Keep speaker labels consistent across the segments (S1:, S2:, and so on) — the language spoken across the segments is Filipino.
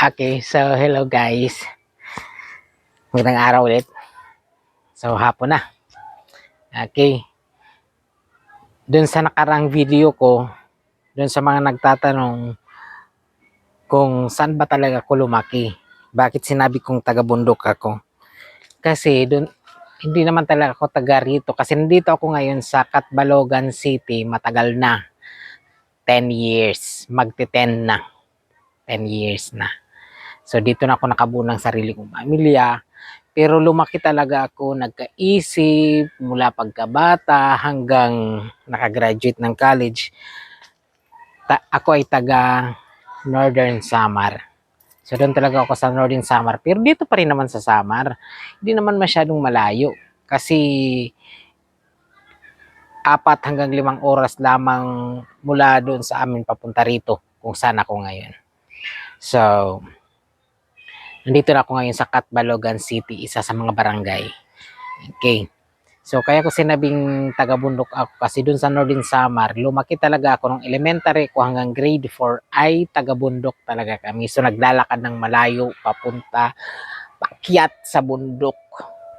S1: Okay, so hello guys. Magandang araw ulit. So hapon na. Okay. Doon sa nakarang video ko, doon sa mga nagtatanong kung saan ba talaga ako lumaki. Bakit sinabi kong taga-bundok ako? Kasi doon hindi naman talaga ako taga rito kasi nandito ako ngayon sa Catbalogan City matagal na. 10 years. Magti-10 na. 10 years na. So dito na ako nakabuo ng sarili kong pamilya. Pero lumaki talaga ako, nagkaisip mula pagkabata hanggang nakagraduate ng college. Ako ay taga Northern Samar. So doon talaga ako sa Northern Samar. Pero dito pa rin naman sa Samar, hindi naman masyadong malayo. Kasi 4 hanggang 5 oras lamang mula doon sa amin papunta rito kung saan ako ngayon. So, nandito na ako ngayon sa Catbalogan City, isa sa mga barangay. Okay. So, kaya ko sinabing taga-bundok ako kasi dun sa Northern Samar, lumaki talaga ako nung elementary ko hanggang grade 4 ay taga-bundok talaga kami. So, naglalakad ng malayo, papunta, paakyat sa bundok,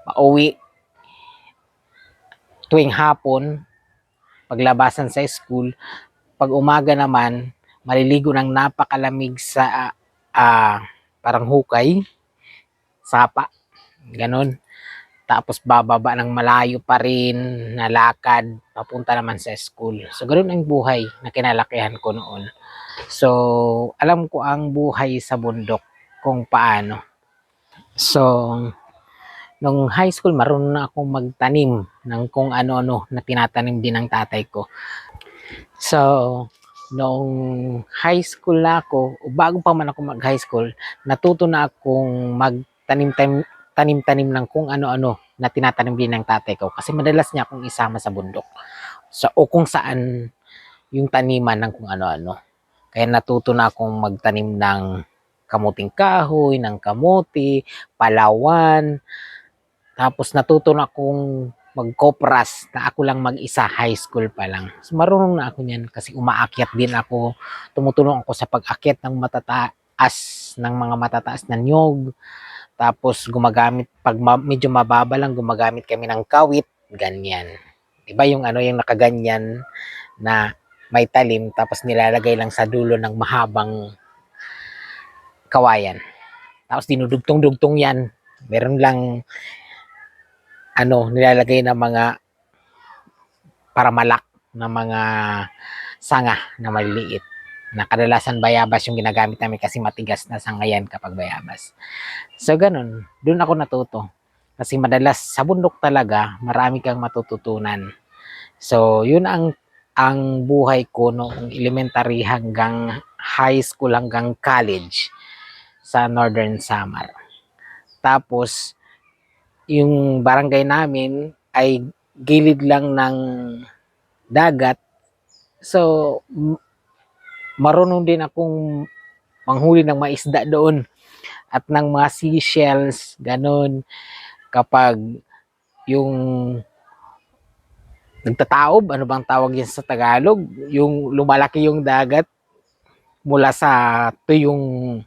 S1: pauwi. Tuwing hapon, paglabasan sa school, pag umaga naman, maliligo ng napakalamig sa parang hukay, sapa, ganon. Tapos bababa ng malayo pa rin na lakad papunta naman sa school. So ganoon ang buhay na kinalakihan ko noon. So alam ko ang buhay sa bundok kung paano. So nung high school marunong na akong magtanim ng kung ano-ano na tinatanim din ng tatay ko. So nung high school na ako, bago pa man ako mag high school, natuto na akong magtanim-tanim ng kung ano-ano na tinatanim din ng tatay ko kasi madalas niya akong isama sa bundok o kung saan yung taniman ng kung ano-ano. Kaya natuto na akong magtanim ng kamuting kahoy, ng kamuti, palawan. Tapos natuto na akong magkopras na ako lang mag-isa, high school pa lang. So marunong na ako niyan kasi umaakyat din ako. Tumutulong ako sa pag-akyat ng mga matataas na niyog. Tapos gumagamit, pag medyo mababa lang, gumagamit kami ng kawit, ganyan. Diba yung yung nakaganyan na may talim, tapos nilalagay lang sa dulo ng mahabang kawayan. Tapos dinudugtong-dugtong yan. Meron lang, nilalagay na mga paramalak na mga sanga na maliliit. Na kadalasan bayabas yung ginagamit namin kasi matigas na sangayan kapag bayabas. So ganun, doon ako natuto. Kasi madalas sa bundok talaga, marami kang matututunan. So yun ang buhay ko noong elementary hanggang high school hanggang college sa Northern Samar. Tapos yung barangay namin ay gilid lang ng dagat. So marunong din akong manghuli ng mga isda doon at ng mga seashells, ganun. Kapag yung nagtataob, ano bang tawag yan sa Tagalog? Yung lumalaki yung dagat mula sa tuyong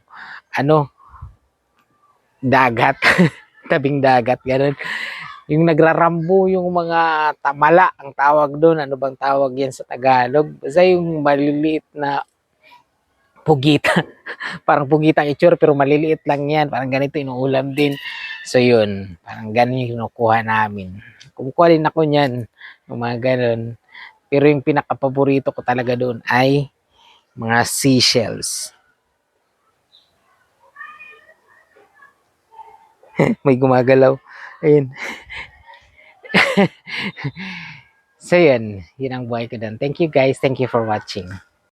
S1: dagat, tabing dagat, ganun. Yung nagrarambo yung mga tamala, ang tawag doon, ano bang tawag yan sa Tagalog? Basta yung maliliit na pugita. Parang pugita ang itsura pero maliliit lang yan. Parang ganito inuulam din. So yun, parang ganun yung kinukuha namin. Kumukuha din ako niyan, yung mga ganun. Pero yung pinaka-paborito ko talaga doon ay mga seashells. May gumagalaw. Ayun. So yun ang buhay ko doon. Thank you guys. Thank you for watching.